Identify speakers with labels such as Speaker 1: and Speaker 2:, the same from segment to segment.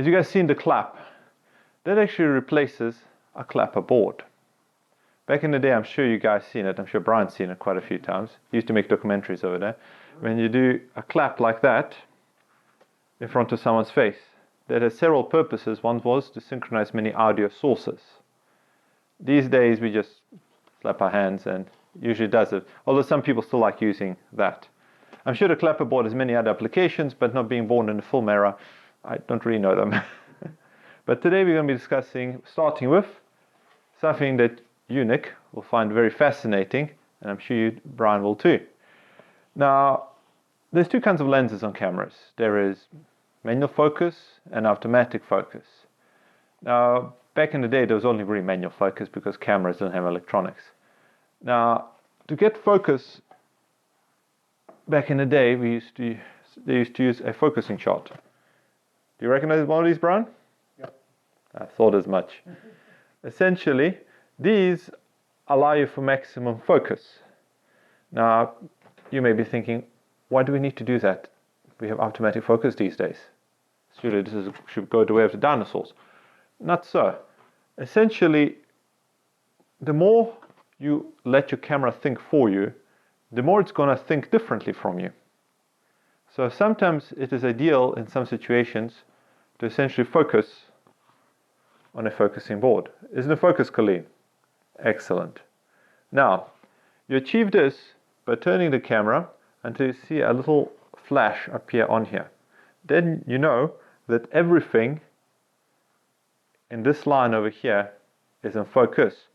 Speaker 1: As you guys seen the clap, that actually replaces a clapper board. Back in the day, I'm sure you guys seen it. I'm sure Brian's seen it quite a few times. He used to make documentaries over there. When you do a clap like that in front of someone's face, that has several purposes. One was to synchronize many audio sources. These days, we just slap our hands and usually does it. Although some people still like using that. I'm sure the clapper board has many other applications, but not being born in the film era, I don't really know them. But today we're going to be starting with something that you, Nick, will find very fascinating, and I'm sure you, Brian, will too. Now, there's two kinds of lenses on cameras. There is manual focus and automatic focus. Now, back in the day, there was only really manual focus because cameras don't have electronics. Now, to get focus, back in the day, they used to use a focusing shot. Do you recognize one of these, Brian?
Speaker 2: Yep.
Speaker 1: I thought as much. Essentially, these allow you for maximum focus. Now, you may be thinking, why do we need to do that? We have automatic focus these days. Surely this should go the way of the dinosaurs. Not so. Essentially, the more you let your camera think for you, the more it's going to think differently from you. So sometimes it is ideal in some situations to essentially focus on a focusing board. Isn't it focus, Colleen? Excellent. Now, you achieve this by turning the camera until you see a little flash appear on here. Then you know that everything in this line over here is in focus.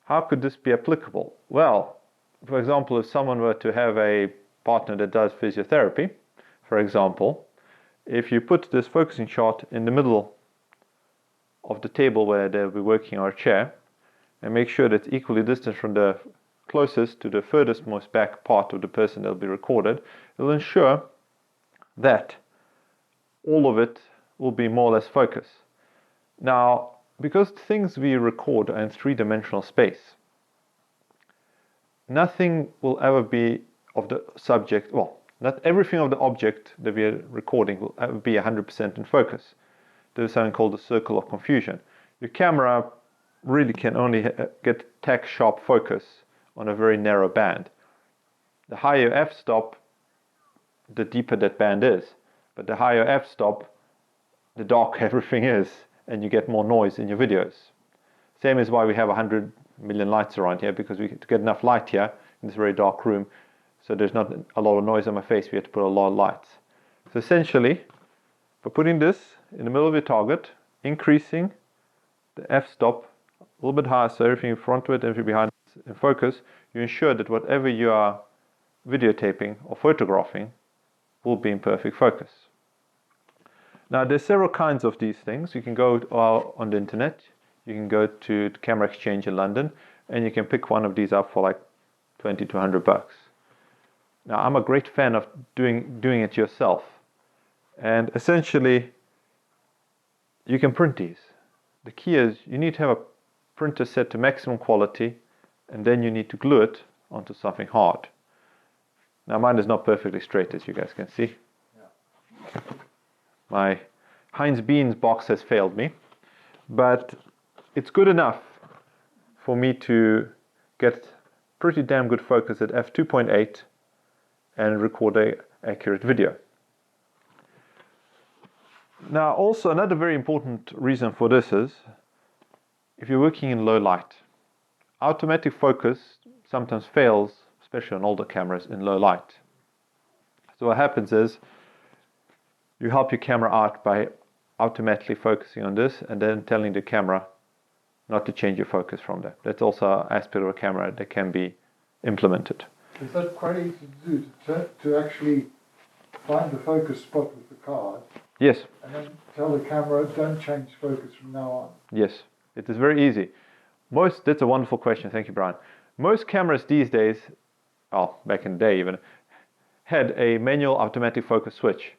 Speaker 1: How could this be applicable? Well, for example, if someone were to have a partner that does physiotherapy, for example, if you put this focusing shot in the middle of the table where they'll be working on a chair, and make sure that it's equally distant from the closest to the furthest most back part of the person that will be recorded, it will ensure that all of it will be more or less focus. Now, because things we record are in three-dimensional space, nothing will ever be of the subject, well, not everything of the object that we are recording will ever be 100% in focus. There's something called the circle of confusion. Your camera really can only get tack-sharp focus on a very narrow band. The higher your f-stop, the deeper that band is. But the higher f-stop, the darker everything is, and you get more noise in your videos. Same is why we have 100 million lights around here, because to get enough light here in this very dark room, so there's not a lot of noise on my face, we have to put a lot of lights. So essentially, by putting this in the middle of your target, increasing the f-stop a little bit higher, so everything in front of it, everything behind it is in focus, you ensure that whatever you are videotaping or photographing will be in perfect focus. Now, there's several kinds of these things. You can go on the internet, you can go to the Camera Exchange in London, and you can pick one of these up for like 20 to 100 bucks. Now, I'm a great fan of doing it yourself. And essentially, you can print these. The key is you need to have a printer set to maximum quality, and then you need to glue it onto something hard. Now, mine is not perfectly straight, as you guys can see. Yeah. My Heinz Beans box has failed me, but it's good enough for me to get pretty damn good focus at f2.8 and record an accurate video. Now, also another very important reason for this is if you're working in low light, automatic focus sometimes fails, especially on older cameras, in low light. So what happens is you help your camera out by automatically focusing on this and then telling the camera not to change your focus from there. That's also an aspect of a camera that can be implemented.
Speaker 2: Is that quite easy to do, to actually find the focus spot with the card?
Speaker 1: Yes.
Speaker 2: And then tell the camera, don't change focus from now on?
Speaker 1: Yes, it is very easy. That's a wonderful question, thank you, Brian. Most cameras these days, back in the day even, had a manual automatic focus switch.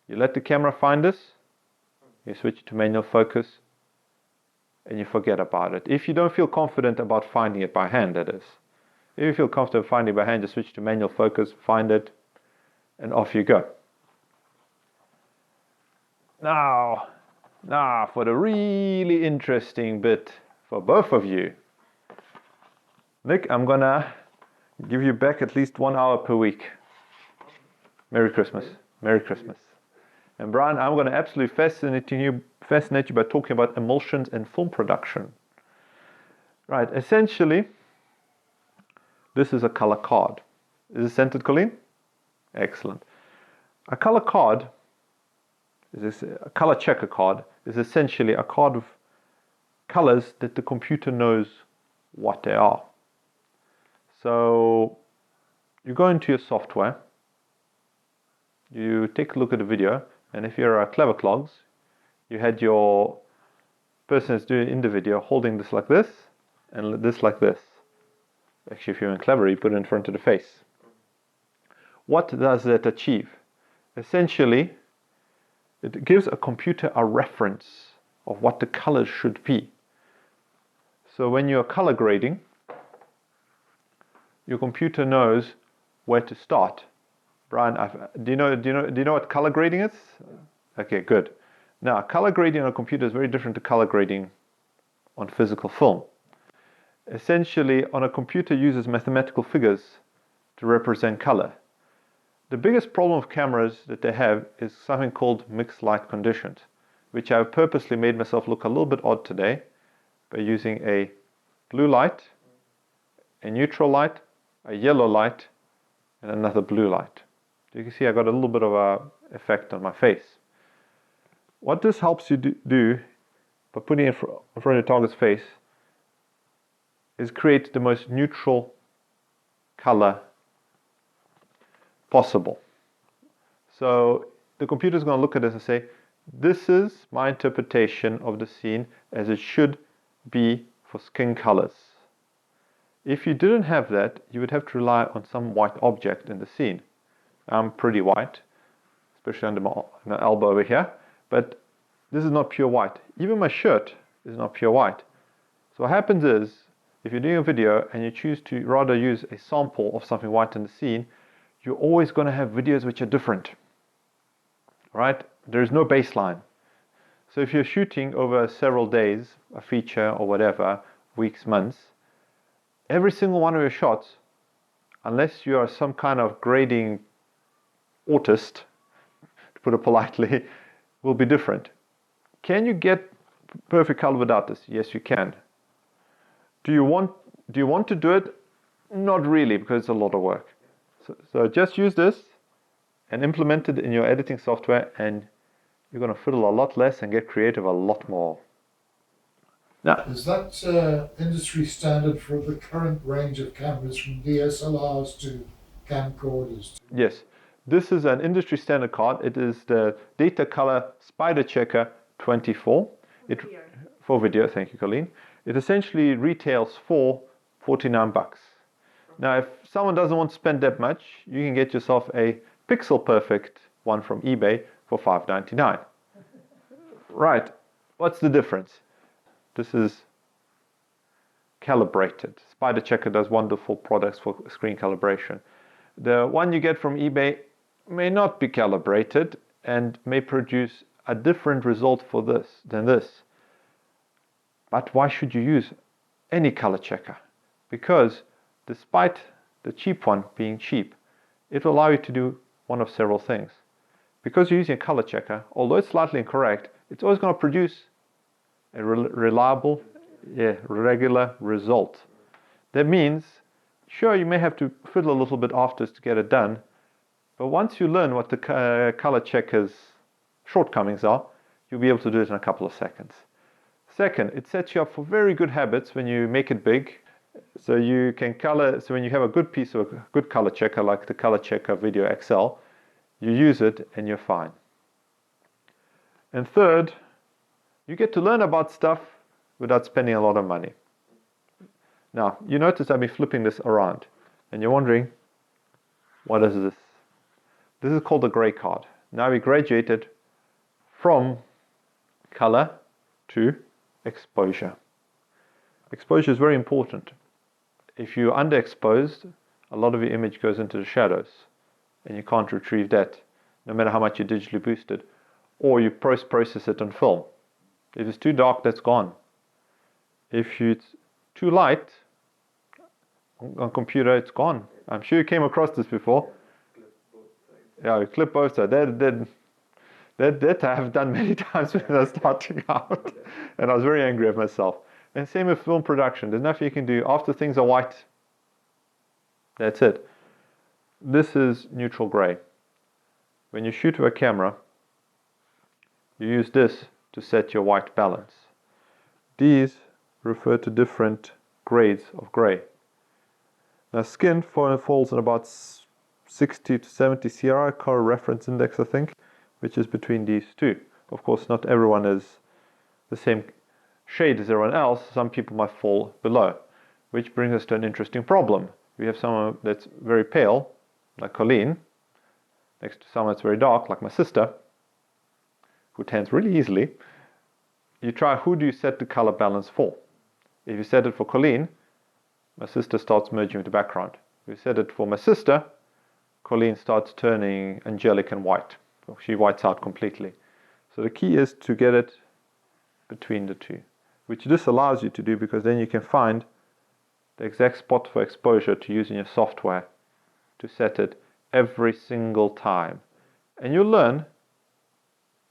Speaker 1: You let the camera find this, you switch to manual focus, and you forget about it. If you don't feel confident about finding it by hand, that is. If you feel comfortable finding it by hand, just switch to manual focus, find it, and off you go. Now, Now for the really interesting bit for both of you. Nick, I'm gonna give you back at least 1 hour per week. Merry Christmas. Merry Christmas. And Brian, I'm gonna absolutely fascinate you by talking about emulsions and film production. Right, essentially, this is a color card. Is it centered, Colleen? Excellent. A color card, a color checker card, is essentially a card of colors that the computer knows what they are. So you go into your software, you take a look at the video, and if you're a clever clogs, you had your person that's doing in the video holding this like this and this like this. Actually, if you're in clever, you put it in front of the face. What does that achieve? Essentially, it gives a computer a reference of what the colors should be. So when you're color grading, your computer knows where to start. Brian, do you know what color grading is? Okay, good. Now, color grading on a computer is very different to color grading on physical film. Essentially, on a computer, uses mathematical figures to represent color. The biggest problem of cameras that they have is something called mixed light conditions, which I've purposely made myself look a little bit odd today by using a blue light, a neutral light, a yellow light, and another blue light. You can see I got a little bit of an effect on my face. What this helps you do by putting it in front of your target's face is create the most neutral color possible. So the computer is going to look at this and say, this is my interpretation of the scene as it should be for skin colors. If you didn't have that, you would have to rely on some white object in the scene. I'm pretty white, especially under my elbow over here, but this is not pure white. Even my shirt is not pure white. So what happens is, if you're doing a video and you choose to rather use a sample of something white in the scene, you're always going to have videos which are different, right? There is no baseline. So if you're shooting over several days, a feature or whatever, weeks, months, every single one of your shots, unless you are some kind of grading autist, to put it politely, will be different. Can you get perfect color without this? Yes, you can. Do you want to do it? Not really, because it's a lot of work. So just use this and implement it in your editing software, and you're going to fiddle a lot less and get creative a lot more. Now,
Speaker 2: is that industry standard for the current range of cameras, from DSLRs to camcorders?
Speaker 1: Yes, this is an industry standard card. It is the Data Color Spider Checker 24. For video, thank you, Colleen. It essentially retails for $49. Now, if someone doesn't want to spend that much, you can get yourself a pixel perfect one from eBay for $5.99. Right, what's the difference? This is calibrated. Spider Checker does wonderful products for screen calibration. The one you get from eBay may not be calibrated and may produce a different result for this than this. But why should you use any color checker? Because despite the cheap one being cheap, it will allow you to do one of several things. Because you're using a color checker, although it's slightly incorrect, it's always going to produce a reliable, regular result. That means, sure, you may have to fiddle a little bit after to get it done, but once you learn what the color checker's shortcomings are, you'll be able to do it in a couple of seconds. Second, it sets you up for very good habits when you make it big. So you can color, so when you have a good piece of a good color checker, like the Color Checker Video XL, you use it and you're fine. And third, you get to learn about stuff without spending a lot of money. Now, you notice I've been flipping this around, and you're wondering, what is this? This is called a gray card. Now we graduated from color to exposure. Exposure is very important. If you're underexposed, a lot of your image goes into the shadows, and you can't retrieve that, no matter how much you digitally boosted, or you process it on film. If it's too dark, that's gone. If it's too light, on computer, it's gone. I'm sure you came across this before. Yeah, you clip both sides. That I have done many times when I was starting out. And I was very angry at myself. And same with film production. There's nothing you can do. After things are white, that's it. This is neutral gray. When you shoot with a camera, you use this to set your white balance. These refer to different grades of gray. Now skin falls in about 60 to 70 CRI, color reference index, I think, which is between these two. Of course, not everyone is the same shade as everyone else. Some people might fall below, which brings us to an interesting problem. We have someone that's very pale, like Colleen, next to someone that's very dark, like my sister, who tans really easily. You try, who do you set the color balance for? If you set it for Colleen, my sister starts merging with the background. If you set it for my sister, Colleen starts turning angelic and white. She whites out completely. So the key is to get it between the two, which this allows you to do because then you can find the exact spot for exposure to use in your software to set it every single time. And you'll learn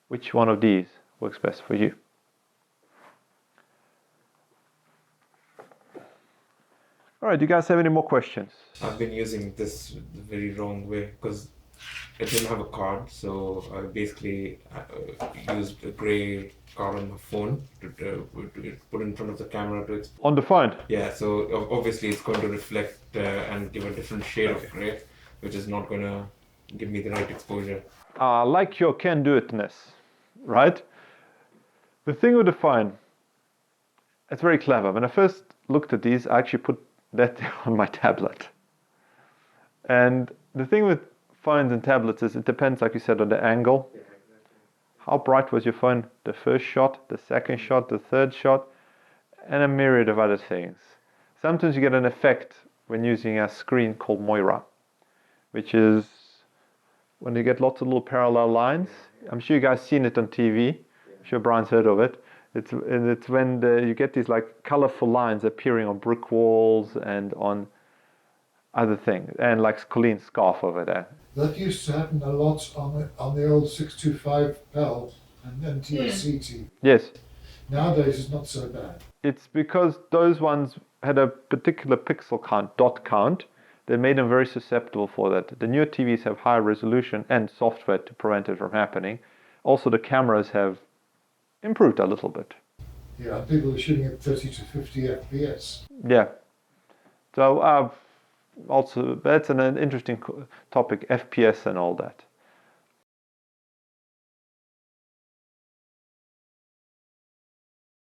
Speaker 1: which one of these works best for you. All right, do you guys have any more questions?
Speaker 3: I've been using this the very wrong way because I didn't have a card, so I basically used a gray card on my phone to put in front of the camera to export.
Speaker 1: On the phone?
Speaker 3: Yeah, so obviously it's going to reflect and give a different shade of gray, which is not going to give me the right exposure.
Speaker 1: Like your can-do-itness, right? The thing with the phone, it's very clever. When I first looked at these, I actually put that on my tablet. And the thing with phones and tablets is it depends, like you said, on the angle.
Speaker 3: Yeah, exactly.
Speaker 1: How bright was your phone? The first shot, the second shot, the third shot, and a myriad of other things. Sometimes you get an effect when using a screen called Moira, which is when you get lots of little parallel lines. I'm sure you guys seen it on TV. I'm sure Brian's heard of it. It's when you get these like colorful lines appearing on brick walls and on other things, and like Colleen's scarf over there.
Speaker 2: That used to happen a lot on the old 625 PAL and NTSC.
Speaker 1: Yes.
Speaker 2: Nowadays it's not so bad.
Speaker 1: It's because those ones had a particular pixel count, dot count, that made them very susceptible for that. The newer TVs have higher resolution and software to prevent it from happening. Also, the cameras have improved a little bit.
Speaker 2: Yeah, people are shooting at 30 to 50 FPS.
Speaker 1: Yeah. So also that's an interesting topic, FPS and all that.